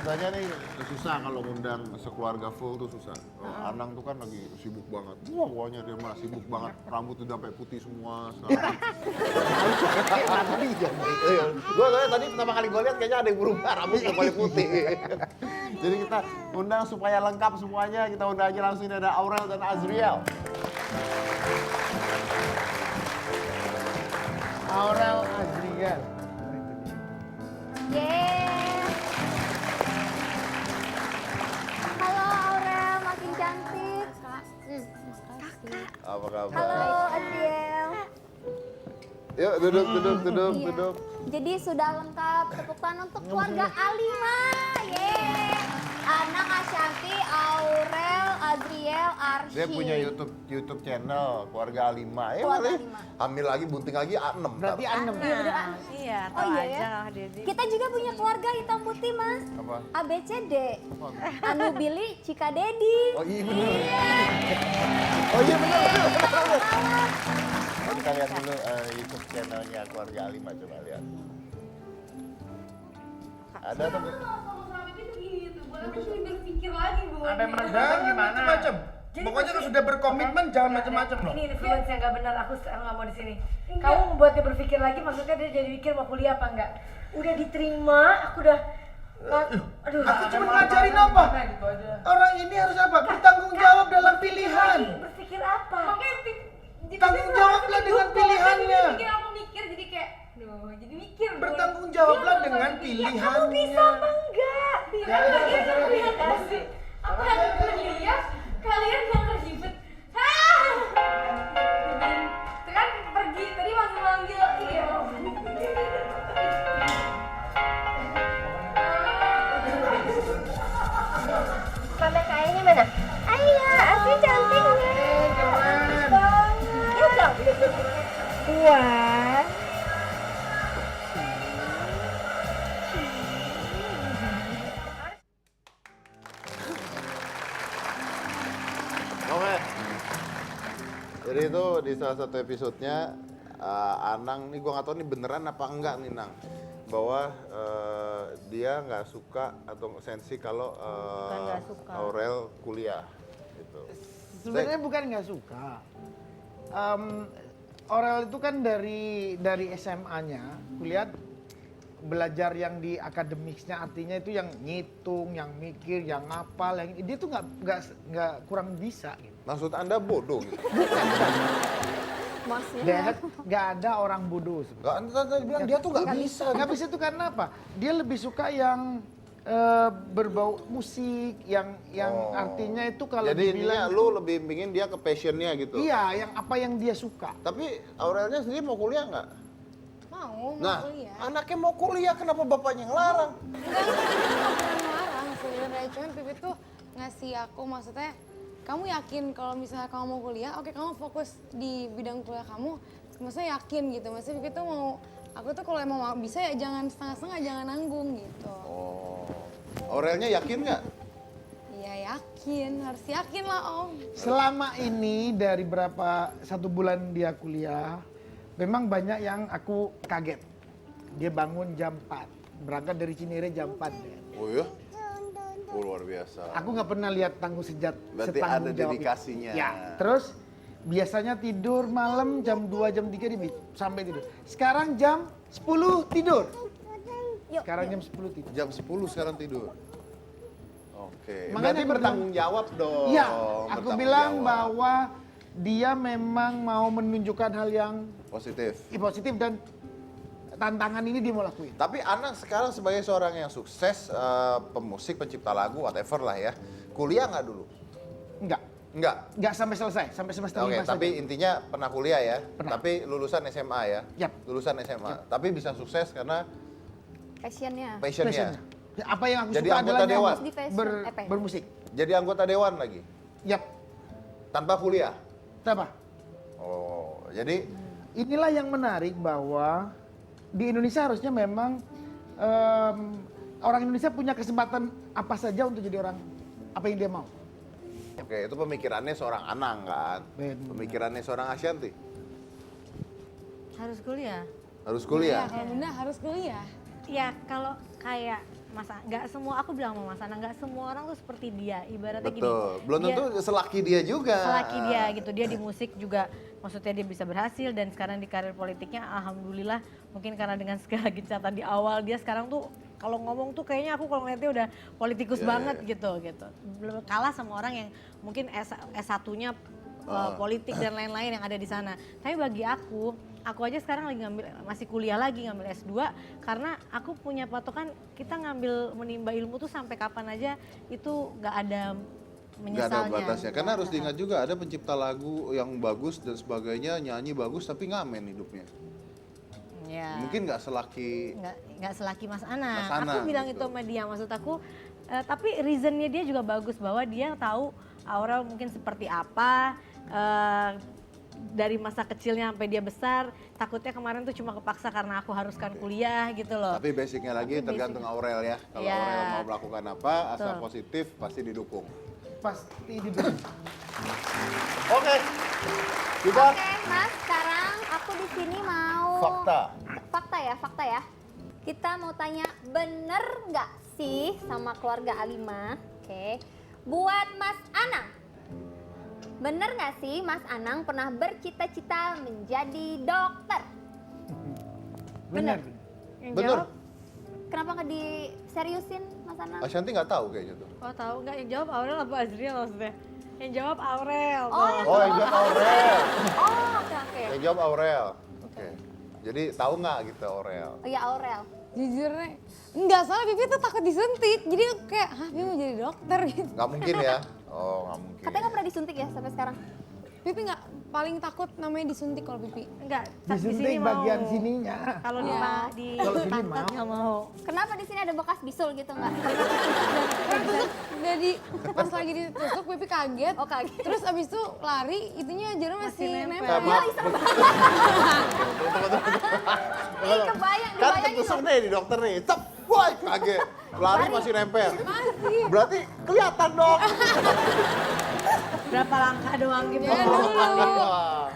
biasanya nih susah kalau ngundang sekeluarga full tuh susah. Anang tuh kan lagi sibuk banget. Wah, pokoknya dia mah sibuk banget. Rambut udah sampai putih semua sekarang. Gue tadi pertama kali gue lihat kayaknya ada yang berubah, rambut udah paling putih. Jadi kita undang supaya lengkap semuanya, kita undang aja langsung, ini ada Aurel dan Azriel. Aurel Azriel. Yeay. Halo Aurel, makin cantik. Apa kabar? Halo Adriel. Yuk duduk. Iya. Jadi sudah lengkap, tepuk tangan untuk keluarga Alima. Yeay. Anak Ashanti, Aurel, Azriel, Arsy. Dia punya YouTube channel keluarga Alima. Keluarga Boleh. Alima. Hamil lagi, bunting lagi A6. Berarti ntar. Anem. Iya, Oh tahu iya aja ya? lah Dedi. Kita juga punya keluarga hitam putih, Mas. Apa? ABCD. Anu Billy, Cika Dedi. Oh iya bener. Oh iya bener. Oh, kita lihat dulu YouTube channelnya keluarga Alima, coba lihat. Ada tuh. Sampai meredakan gimana? Macam-macam. Pokoknya kalau sudah berkomitmen jangan macam-macam loh. Ini influence yang nggak benar, aku sekarang nggak mau di sini. Kamu membuat dia berpikir lagi, maksudnya dia jadi mikir mau kuliah apa enggak? Udah diterima, aku udah. Aduh. Aku cuma ngajarin apa? Orang ini harus apa? Bertanggung jawab dalam pilihan. Berpikir apa? Tanggung jawablah dengan pilihannya. Bikin aku mikir jadi kayak, duh, jadi mikir. Bertanggung jawablah dengan pilihannya. Kamu bisa apa enggak? Ya, Kasih. Aku lagi kuliah, kalian yang ribet. Hah! Kan pergi, tadi manggil-manggil, iya. Sampai kayaknya mana? Ayo, Asri cantiknya. Ya dong. Wah. Oke. Jadi itu di salah satu episodenya Anang nih, gua nggak tahu nih beneran apa enggak nih Nang, bahwa dia nggak suka atau sensi kalau nggak suka. Aurel kuliah gitu. Sebenarnya bukan nggak suka. Aurel itu kan dari SMA-nya, kulihat belajar yang di akademisnya, artinya itu yang ngitung, yang mikir, yang ngapal, yang dia tuh nggak kurang bisa. Gitu. Maksud Anda bodoh gitu? Maksudnya. Dad, nggak ada orang bodoh. Nggak, Anda bilang dia tuh nggak bisa. Nggak bisa itu karena apa? Dia lebih suka yang berbau musik, yang artinya itu kalau Jadi intinya dibilang lu lebih pingin dia ke passionnya gitu. iya, yang apa yang dia suka. Tapi Aurelnya sendiri mau kuliah nggak? Mau kuliah. Anaknya mau kuliah, kenapa bapaknya ngelarang? Enggak pernah ngelarang sebenarnya, cuman Pipit tuh ngasih aku, maksudnya kamu yakin kalau misalnya kamu mau kuliah, oke kamu fokus di bidang kuliah kamu, maksudnya yakin gitu, maksudnya Pipit tuh mau, aku tuh kalau emang bisa ya jangan setengah-setengah, jangan nanggung gitu. Oh, Aurelnya yakin nggak? Iya yakin, harus yakin lah Om. Selama ini dari satu bulan dia kuliah, memang banyak yang aku kaget. Dia bangun jam 4, berangkat dari Cinere jam 4. Deh. Oh ya? Oh, luar biasa. Aku nggak pernah lihat Berarti setanggung ada jawab itu. dedikasinya. Ya, terus biasanya tidur malam jam 2, jam 3 sampai tidur. Sekarang jam 10 tidur. Sekarang jam 10 tidur. Jam 10 sekarang tidur. Oke. Makanya Berarti aku bertanggung jawab dong. Iya, aku Bertanggung bilang jawab. bahwa dia memang mau menunjukkan hal yang Positif. positif dan tantangan ini dia mau lakuin. Tapi Anang sekarang sebagai seorang yang sukses, pemusik, pencipta lagu, whatever lah ya. Kuliah nggak dulu? Enggak? Enggak sampai selesai, sampai semester Oke, 5 tapi saja. intinya pernah kuliah ya? Pernah. Tapi lulusan SMA ya? Yap. Lulusan SMA. Tapi bisa sukses karena Passionnya. passionnya. Passionnya. Apa yang aku Jadi suka anggota adalah dewan. Di fashion. bermusik. Jadi anggota dewan lagi? Yap. Tanpa kuliah? Apa? Oh, jadi Inilah yang menarik bahwa di Indonesia harusnya memang orang Indonesia punya kesempatan apa saja untuk jadi orang apa yang dia mau. oke, itu pemikirannya seorang Anang kan? Benar. Pemikirannya seorang Ashanti? Harus kuliah. Harus kuliah? Kalau Bunda harus kuliah. Ya kalau kayak nggak semua, aku bilang sama Mas Anang, nggak semua orang tuh seperti dia. Ibaratnya gini. Betul. Belum tentu selaki dia juga. Selaki dia gitu, dia di musik juga maksudnya dia bisa berhasil dan sekarang di karir politiknya alhamdulillah mungkin karena dengan segala gencatan di awal dia sekarang tuh kalau ngomong tuh kayaknya aku kalau ngeliatnya udah politikus banget gitu. Belum kalah sama orang yang mungkin S1-nya politik dan lain-lain yang ada di sana. Tapi bagi aku aja sekarang lagi masih kuliah lagi ngambil S2 karena aku punya patokan kita menimba ilmu tuh sampai kapan aja itu nggak ada Nggak ada menyesalnya. batasnya. Karena harus diingat juga ada pencipta lagu yang bagus dan sebagainya, nyanyi bagus tapi ngamen hidupnya. Ya. Mungkin nggak selaki. Nggak selaki Mas Anang. Mas Anang, Aku bilang gitu. itu sama dia, maksud aku tapi reasonnya dia juga bagus bahwa dia tahu Aurel mungkin seperti apa dari masa kecilnya sampai dia besar. Takutnya kemarin tuh cuma kepaksa karena aku haruskan kuliah gitu loh. Tapi basicnya lagi tergantung Aurel ya. Kalau Iya. Aurel mau melakukan apa, asal Betul. positif pasti didukung. Pasti didukung. Oke. Kita Oke, Mas, sekarang aku di sini mau fakta ya. Kita mau tanya, bener nggak sih sama keluarga Alima? Oke. Buat Mas Anang, bener nggak sih Mas Anang pernah bercita-cita menjadi dokter? Benar. Yang Bener. jawab, Kenapa nggak diseriusin Mas Anang? Ashanti nggak tahu kayaknya tuh. oh tahu nggak yang jawab Aurel apa Azriel maksudnya? Yang jawab Aurel. Oh, tuh. yang Oh, yang jawab Aurel. Oh, oke. Yang jawab Aurel. Oke. Jadi tahu nggak gitu Aurel? Oh ya Aurel. Jujur nih, enggak, soalnya Pipi tuh takut disuntik. Jadi aku kayak, hah Pipi mau jadi dokter gitu. Nggak mungkin ya? Oh, nggak mungkin. Katanya nggak pernah disuntik ya sampai sekarang? Pipi nggak, paling takut namanya disuntik kalau Pipi. Enggak, di Disuntik sini mau. bagian sininya. Kalau di Iya. di Kalau sini pantat mau. nggak mau. Kenapa di sini ada bekas bisul gitu nggak? Kan tusuk, jadi pas lagi ditusuk Pipi kaget. Oh kaget. Terus abis itu lari, itunya jarum masih nempel. Maaf. Ih, kebayang, Kan dibayangin ketusuk nih di dokter nih. Cep, woi kaget. Lari masih nempel. Berarti kelihatan dong. Berapa langkah doang gitu. Ya dulu. Wah.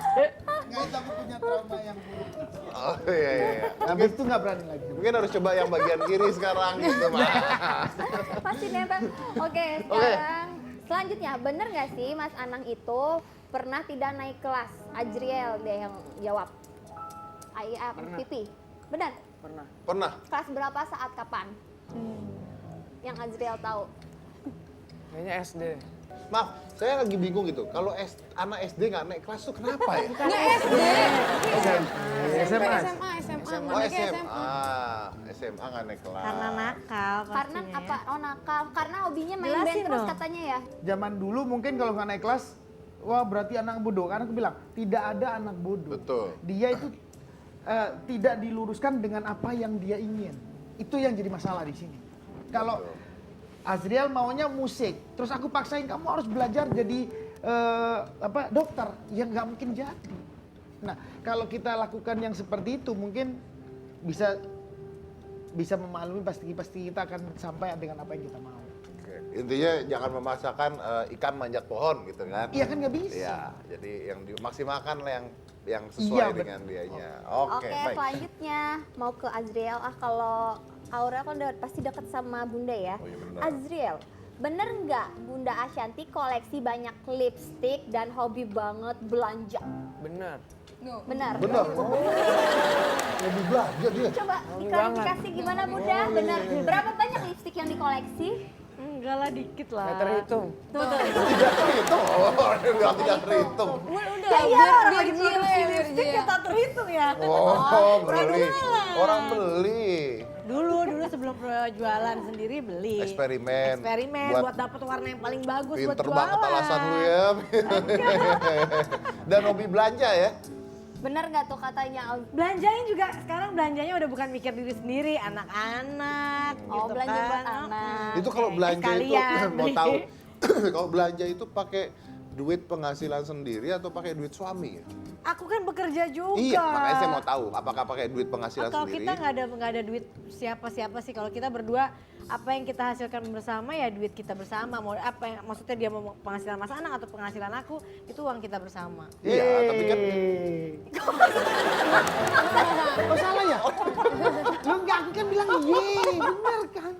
Nggak, itu aku punya trauma yang buruk. Oh iya iya. Habis itu nggak berani lagi. Mungkin harus coba yang bagian kiri sekarang gitu, Mas. Pasti nempel. Oke, sekarang selanjutnya bener nggak sih Mas Anang itu pernah tidak naik kelas? Ajriel deh yang jawab. Pipi. Benar. Pernah. Kelas berapa saat kapan? Yang Ajriel tahu. Kayaknya SD. Maaf, saya lagi bingung gitu. Kalau anak SD nggak naik kelas tuh kenapa ya? Nggak SD. SMA. SMA. Oh Naiknya SMA, SMA nggak naik kelas. Karena nakal Karena pastinya. apa? Oh nakal. Karena hobinya main Jelasin band terus dong. katanya ya. Zaman dulu mungkin kalau nggak naik kelas, wah berarti anak bodoh. Karena aku bilang, tidak ada anak bodoh. Betul. Dia itu tidak diluruskan dengan apa yang dia ingin. Itu yang jadi masalah di sini. Kalau Betul. Azriel maunya musik, terus aku paksain kamu harus belajar jadi dokter, ya nggak mungkin jadi. Nah, kalau kita lakukan yang seperti itu mungkin bisa memaklumi pasti kita akan sampai dengan apa yang kita mau. Oke. Intinya jangan memaksakan ikan manjat pohon gitu kan? Iya kan nggak bisa. Iya, jadi yang dimaksimalkan lah yang sesuai Iya, dengan dianya. Oke, Oke, baik. selanjutnya mau ke Azriel. Kalau Aurel kan pasti deket sama Bunda ya. Oh, iya benar. Azriel, bener nggak Bunda Ashanti koleksi banyak lipstick dan hobi banget belanja? Bener. Benar. Benar. Lebih belanja dia. Coba diklarifikasi gimana Bunda? Benar. Berapa banyak lipstick yang dikoleksi? Enggak lah, dikit lah. Nggak terhitung. Tuh. Tidak terhitung. Oh, dia bilang tidak terhitung. Udah, Ya, iya, biar orang biar lagi gila produksi ya, biar Lipstick gila. ya tak terhitung ya. Oh, beli. Orang beli. Dulu sebelum jualan sendiri beli. Eksperimen. Buat dapet warna yang paling bagus buat Pinter jualan. banget alasan lu ya. Dan hobi belanja ya. Bener nggak tuh katanya? Belanjain juga sekarang belanjanya udah bukan mikir diri sendiri, anak-anak Oh, gitu belanja kan. buat anak. Itu kalau belanja itu Sekalian. mau tahu. Kalau belanja itu pakai duit penghasilan sendiri atau pakai duit suami ya? Aku kan bekerja juga. Iya, makanya saya mau tahu apakah pakai duit penghasilan Kalau sendiri? kita nggak ada duit siapa-siapa sih. Kalau kita berdua apa yang kita hasilkan bersama ya duit kita bersama. Mau apa yang maksudnya dia mau penghasilan Mas Anang atau penghasilan aku itu uang kita bersama. Iya, tapi kan Oh salah ya? Lu enggak, aku kan bilang iya, benar kan?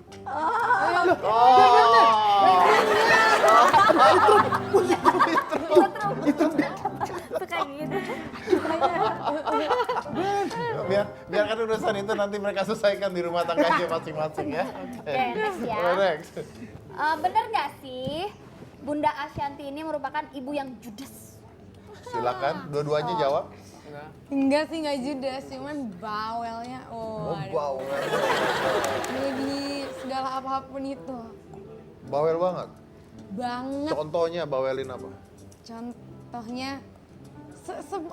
Suka gitu. Biarkan urusan itu nanti mereka selesaikan di rumah tangganya masing-masing ya. Oke, next ya. Next. Bener nggak sih Bunda Ashanty ini merupakan ibu yang judes? Silakan, dua-duanya jawab. Enggak sih, enggak judes, cuman bawelnya. Oh, Aduh. bawel. Melebihi segala apapun itu. Bawel banget. Banget. Contohnya bawelin apa? Contohnya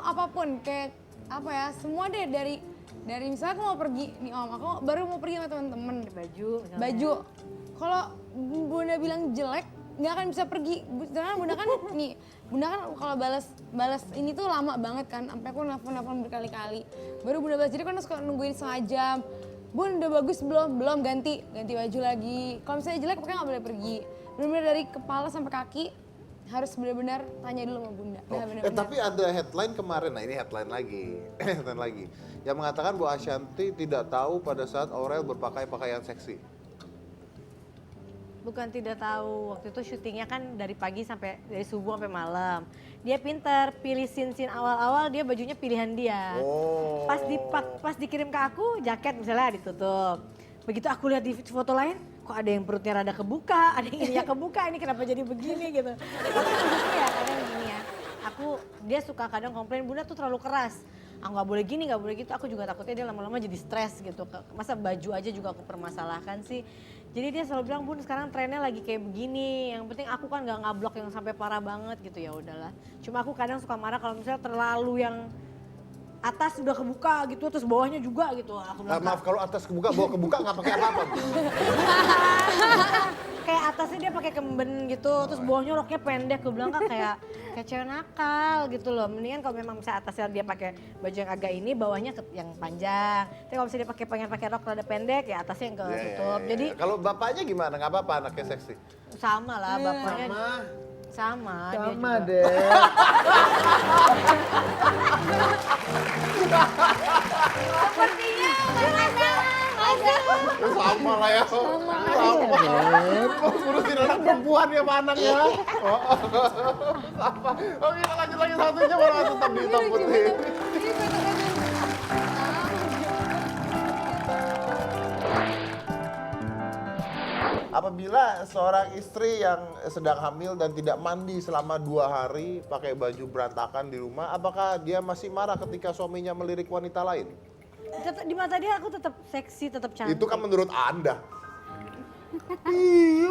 apapun kayak apa ya? Semua deh dari misalnya aku mau pergi nih Om, aku baru mau pergi sama teman-teman. Baju misalnya. Baju. Kalau Bunda bilang jelek, nggak akan bisa pergi. Bunda kan nih, Bunda kan kalau balas ini tuh lama banget kan, sampai aku nelfon berkali-kali. Baru Bunda balas, jadi kan suka nungguin setengah jam. Bun udah bagus belum? Belum, ganti baju lagi. Kalau misalnya jelek pokoknya nggak boleh pergi. Benar-benar dari kepala sampai kaki harus benar-benar tanya dulu sama Bunda. Oh, tapi ada headline kemarin, nah ini headline lagi, headline lagi, yang mengatakan bahwa Ashanty tidak tahu pada saat Aurel berpakaian seksi. Bukan tidak tahu, waktu itu syutingnya kan dari pagi dari subuh sampai malam. Dia pinter, pilih scene awal-awal dia bajunya pilihan dia. Oh. Pas dikirim ke aku, jaket misalnya ditutup. Begitu aku lihat di foto lain, kok ada yang perutnya rada kebuka, ada yang ininya kebuka, ini kenapa jadi begini gitu. Tapi menurutku ya kadang gini ya, dia suka kadang komplain, Bunda tuh terlalu keras. Aku nggak boleh gini, nggak boleh gitu, aku juga takutnya dia lama-lama jadi stres gitu. Masa baju aja juga aku permasalahkan sih. Jadi dia selalu bilang, Bun sekarang trennya lagi kayak begini, yang penting aku kan nggak ngablok yang sampai parah banget gitu, ya udahlah. Cuma aku kadang suka marah kalau misalnya terlalu yang atas sudah kebuka gitu, terus bawahnya juga gitu. Aku bilang, Maaf, kalau atas kebuka, bawah kebuka nggak pakai apa-apa. kayak atasnya dia pakai kemben gitu, terus bawahnya roknya pendek. Gue bilang kan kayak cewek nakal gitu loh. Mendingan kalau memang misalnya atasnya dia pakai baju yang agak ini, bawahnya yang panjang. Tapi kalau misalnya dia pengen pakai rok rada pendek, ya atasnya yang ketutup. Jadi kalau bapaknya gimana? Nggak apa-apa anaknya seksi. sama lah bapaknya. Sama dia juga. deh. Sepertinya nggak masalah. Sama lah ya. Sama. Ngurusin anak perempuan ya sama anaknya. Sama. Oh kita lanjut lagi satunya malah tetap di hitam putih. Apabila seorang istri yang sedang hamil dan tidak mandi selama 2 hari, pakai baju berantakan di rumah, apakah dia masih marah ketika suaminya melirik wanita lain? Di mata dia aku tetap seksi, tetap cantik. Itu kan menurut Anda. Iya,